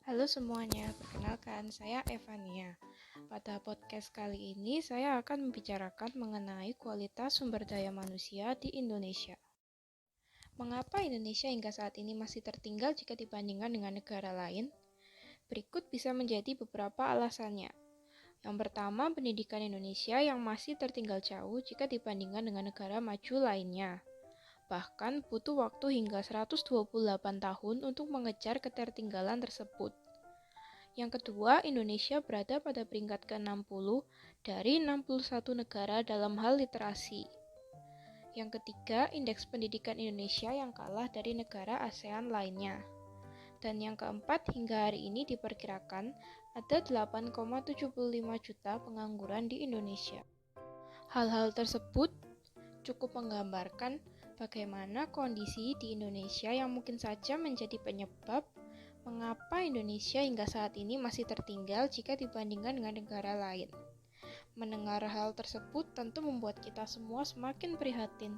Halo semuanya, perkenalkan saya Evania. Pada podcast kali ini saya akan membicarakan mengenai kualitas sumber daya manusia di Indonesia. Mengapa Indonesia hingga saat ini masih tertinggal jika dibandingkan dengan negara lain? Berikut bisa menjadi beberapa alasannya. Yang pertama, pendidikan Indonesia yang masih tertinggal jauh jika dibandingkan dengan negara maju lainnya. Bahkan butuh waktu hingga 128 tahun untuk mengejar ketertinggalan tersebut. Yang kedua, Indonesia berada pada peringkat ke-60 dari 61 negara dalam hal literasi. Yang ketiga, indeks pendidikan Indonesia yang kalah dari negara ASEAN lainnya. Dan yang keempat, hingga hari ini diperkirakan ada 8,75 juta pengangguran di Indonesia. Hal-hal tersebut cukup menggambarkan bagaimana kondisi di Indonesia yang mungkin saja menjadi penyebab mengapa Indonesia hingga saat ini masih tertinggal jika dibandingkan dengan negara lain. Mendengar hal tersebut tentu membuat kita semua semakin prihatin.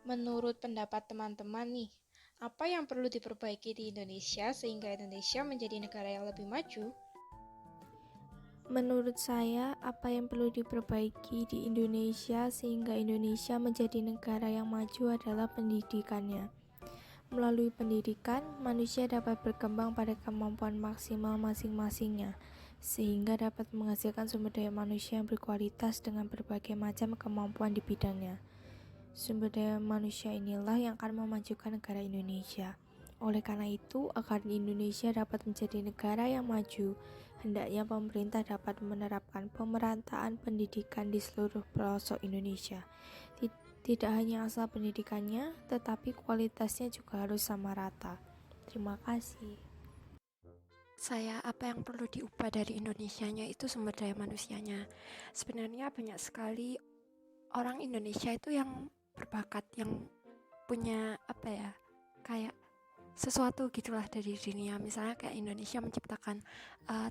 Menurut pendapat teman-teman nih, apa yang perlu diperbaiki di Indonesia sehingga Indonesia menjadi negara yang lebih maju? Menurut saya, apa yang perlu diperbaiki di Indonesia sehingga Indonesia menjadi negara yang maju adalah pendidikannya. Melalui pendidikan, manusia dapat berkembang pada kemampuan maksimal masing-masingnya, sehingga dapat menghasilkan sumber daya manusia yang berkualitas dengan berbagai macam kemampuan di bidangnya. Sumber daya manusia inilah yang akan memajukan negara Indonesia. Oleh karena itu, agar Indonesia dapat menjadi negara yang maju, hendaknya pemerintah dapat menerapkan pemerataan pendidikan di seluruh pelosok Indonesia. Tidak hanya asal pendidikannya, tetapi kualitasnya juga harus sama rata. Terima kasih. Apa yang perlu diubah dari Indonesianya itu sumber daya manusianya. Sebenarnya banyak sekali orang Indonesia itu yang berbakat, yang punya kayak sesuatu gitulah dari dunia. Misalnya kayak Indonesia menciptakan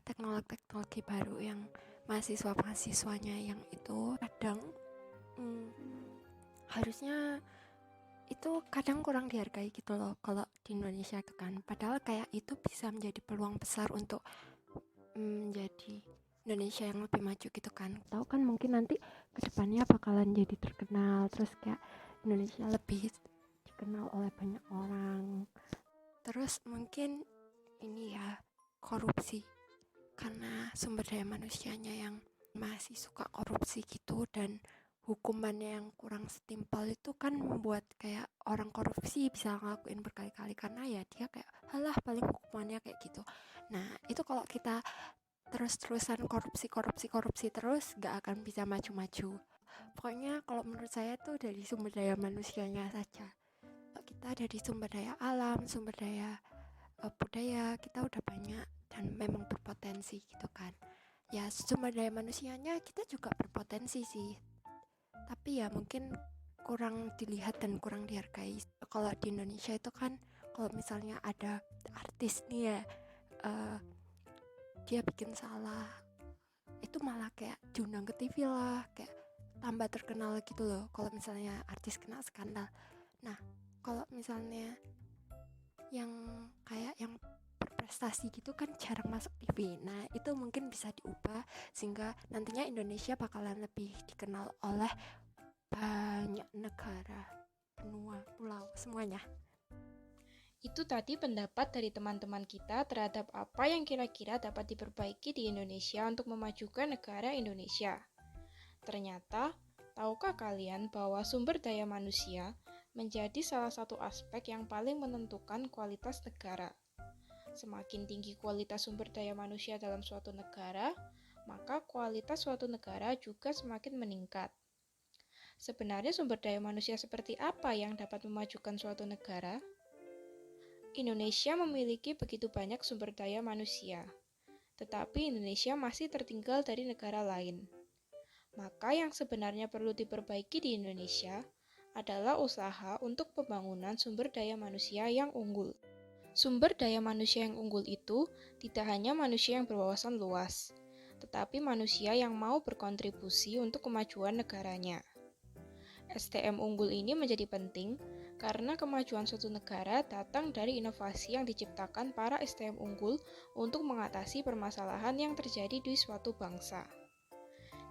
teknologi baru yang mahasiswanya yang itu kadang harusnya itu kadang kurang dihargai gitu loh kalau di Indonesia itu kan, padahal kayak itu bisa menjadi peluang besar untuk menjadi Indonesia yang lebih maju gitu kan. Tahu kan mungkin nanti kedepannya bakalan jadi terkenal, terus kayak Indonesia lebih dikenal oleh banyak orang. Terus mungkin ini ya, korupsi, karena sumber daya manusianya yang masih suka korupsi gitu, dan hukumannya yang kurang setimpal itu kan membuat kayak orang korupsi bisa ngelakuin berkali-kali karena ya dia kayak halah paling hukumannya kayak gitu. Nah itu kalau kita terus-terusan korupsi terus gak akan bisa maju-maju. Pokoknya kalau menurut saya tuh dari sumber daya manusianya saja. Kalau kita dari sumber daya alam, sumber daya budaya kita udah banyak dan memang berpotensi gitu kan. Ya sumber daya manusianya kita juga berpotensi sih, tapi ya mungkin kurang dilihat dan kurang dihargai. Kalau di Indonesia itu kan kalau misalnya ada artis nih ya, dia bikin salah itu malah kayak diundang ke TV lah, kayak tambah terkenal gitu loh kalau misalnya artis kena skandal. Nah kalau misalnya yang kayak yang berprestasi gitu kan jarang masuk TV. Nah itu mungkin bisa diubah sehingga nantinya Indonesia bakalan lebih dikenal oleh banyak negara, benua, pulau, semuanya. Itu tadi pendapat dari teman-teman kita terhadap apa yang kira-kira dapat diperbaiki di Indonesia untuk memajukan negara Indonesia. Ternyata, tahukah kalian bahwa sumber daya manusia menjadi salah satu aspek yang paling menentukan kualitas negara? Semakin tinggi kualitas sumber daya manusia dalam suatu negara, maka kualitas suatu negara juga semakin meningkat. Sebenarnya sumber daya manusia seperti apa yang dapat memajukan suatu negara? Indonesia memiliki begitu banyak sumber daya manusia, tetapi Indonesia masih tertinggal dari negara lain. Maka yang sebenarnya perlu diperbaiki di Indonesia adalah usaha untuk pembangunan sumber daya manusia yang unggul. Sumber daya manusia yang unggul itu tidak hanya manusia yang berwawasan luas, tetapi manusia yang mau berkontribusi untuk kemajuan negaranya. SDM unggul ini menjadi penting Karena kemajuan suatu negara datang dari inovasi yang diciptakan para SDM unggul untuk mengatasi permasalahan yang terjadi di suatu bangsa.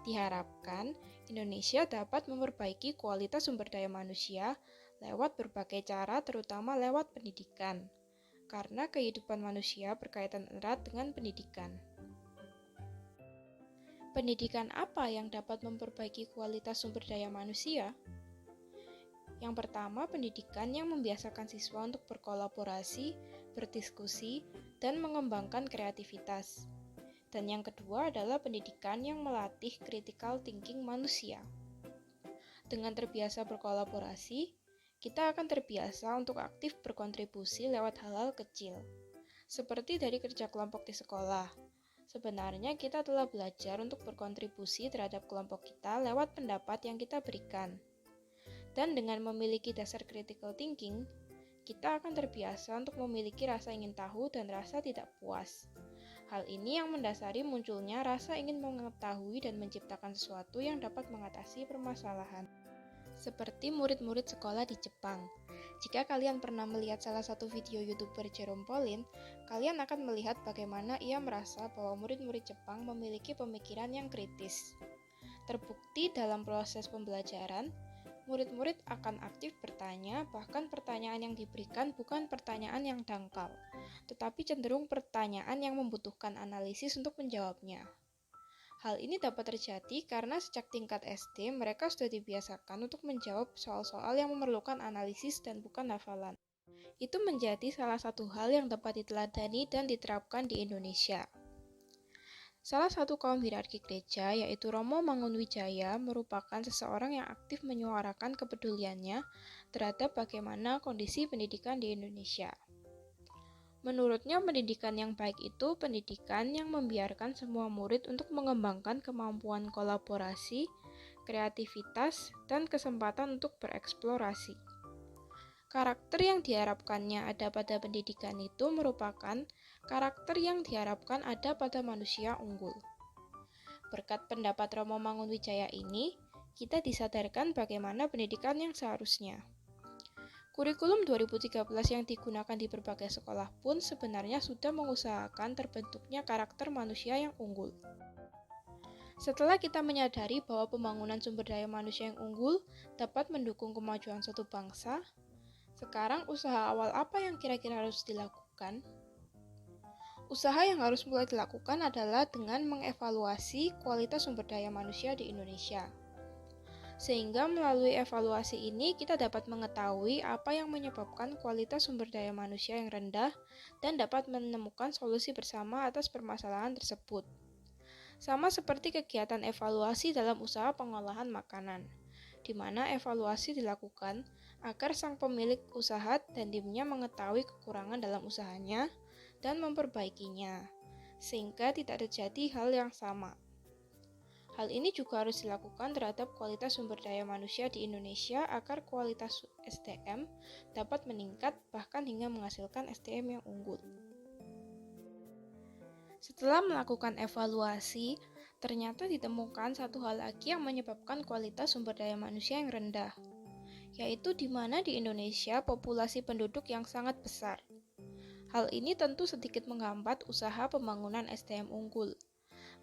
Diharapkan, Indonesia dapat memperbaiki kualitas sumber daya manusia lewat berbagai cara, terutama lewat pendidikan. Karena kehidupan manusia berkaitan erat dengan pendidikan. Pendidikan apa yang dapat memperbaiki kualitas sumber daya manusia? Yang pertama, pendidikan yang membiasakan siswa untuk berkolaborasi, berdiskusi, dan mengembangkan kreativitas. Dan yang kedua adalah pendidikan yang melatih critical thinking manusia. Dengan terbiasa berkolaborasi, kita akan terbiasa untuk aktif berkontribusi lewat hal-hal kecil. Seperti dari kerja kelompok di sekolah. Sebenarnya kita telah belajar untuk berkontribusi terhadap kelompok kita lewat pendapat yang kita berikan. Dan dengan memiliki dasar critical thinking, kita akan terbiasa untuk memiliki rasa ingin tahu dan rasa tidak puas. Hal ini yang mendasari munculnya rasa ingin mengetahui dan menciptakan sesuatu yang dapat mengatasi permasalahan. Seperti murid-murid sekolah di Jepang. Jika kalian pernah melihat salah satu video YouTuber Jerome Pauline, kalian akan melihat bagaimana ia merasa bahwa murid-murid Jepang memiliki pemikiran yang kritis. Terbukti dalam proses pembelajaran, murid-murid akan aktif bertanya, bahkan pertanyaan yang diberikan bukan pertanyaan yang dangkal, tetapi cenderung pertanyaan yang membutuhkan analisis untuk menjawabnya. Hal ini dapat terjadi karena sejak tingkat SD mereka sudah dibiasakan untuk menjawab soal-soal yang memerlukan analisis dan bukan hafalan. Itu menjadi salah satu hal yang dapat diteladani dan diterapkan di Indonesia. Salah satu kaum hierarki gereja, yaitu Romo Mangunwijaya, merupakan seseorang yang aktif menyuarakan kepeduliannya terhadap bagaimana kondisi pendidikan di Indonesia. Menurutnya, pendidikan yang baik itu pendidikan yang membiarkan semua murid untuk mengembangkan kemampuan kolaborasi, kreativitas, dan kesempatan untuk bereksplorasi. Karakter yang diharapkannya ada pada pendidikan itu merupakan karakter yang diharapkan ada pada manusia unggul. Berkat pendapat Romo Mangunwijaya ini, kita disadarkan bagaimana pendidikan yang seharusnya. Kurikulum 2013 yang digunakan di berbagai sekolah pun sebenarnya sudah mengusahakan terbentuknya karakter manusia yang unggul. Setelah kita menyadari bahwa pembangunan sumber daya manusia yang unggul dapat mendukung kemajuan suatu bangsa, sekarang usaha awal apa yang kira-kira harus dilakukan? Usaha yang harus mulai dilakukan adalah dengan mengevaluasi kualitas sumber daya manusia di Indonesia. Sehingga melalui evaluasi ini kita dapat mengetahui apa yang menyebabkan kualitas sumber daya manusia yang rendah dan dapat menemukan solusi bersama atas permasalahan tersebut. Sama seperti kegiatan evaluasi dalam usaha pengolahan makanan, di mana evaluasi dilakukan agar sang pemilik usaha dan timnya mengetahui kekurangan dalam usahanya dan memperbaikinya, sehingga tidak terjadi hal yang sama. Hal ini juga harus dilakukan terhadap kualitas sumber daya manusia di Indonesia agar kualitas SDM dapat meningkat bahkan hingga menghasilkan SDM yang unggul. Setelah melakukan evaluasi, ternyata ditemukan satu hal lagi yang menyebabkan kualitas sumber daya manusia yang rendah, yaitu di mana di Indonesia populasi penduduk yang sangat besar. Hal ini tentu sedikit menghambat usaha pembangunan SDM unggul,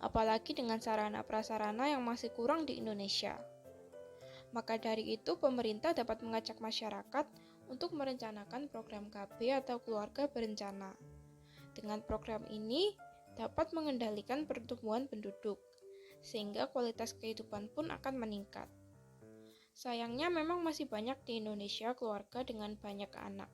apalagi dengan sarana prasarana yang masih kurang di Indonesia. Maka dari itu, pemerintah dapat mengajak masyarakat untuk merencanakan program KB atau keluarga berencana. Dengan program ini, dapat mengendalikan pertumbuhan penduduk, sehingga kualitas kehidupan pun akan meningkat. Sayangnya memang masih banyak di Indonesia keluarga dengan banyak anak.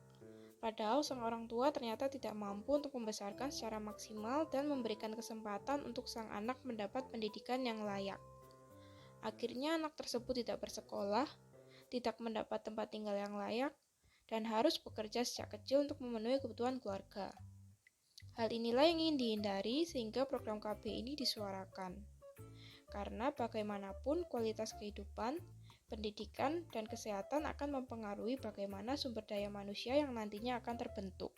Padahal sang orang tua ternyata tidak mampu untuk membesarkan secara maksimal dan memberikan kesempatan untuk sang anak mendapat pendidikan yang layak. Akhirnya anak tersebut tidak bersekolah, tidak mendapat tempat tinggal yang layak, dan harus bekerja sejak kecil untuk memenuhi kebutuhan keluarga. Hal inilah yang ingin dihindari sehingga program KB ini disuarakan. Karena bagaimanapun kualitas kehidupan, pendidikan, dan kesehatan akan mempengaruhi bagaimana sumber daya manusia yang nantinya akan terbentuk.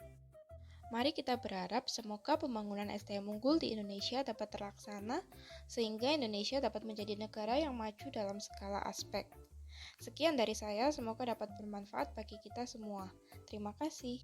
Mari kita berharap semoga pembangunan SDM unggul di Indonesia dapat terlaksana, sehingga Indonesia dapat menjadi negara yang maju dalam segala aspek. Sekian dari saya, semoga dapat bermanfaat bagi kita semua. Terima kasih.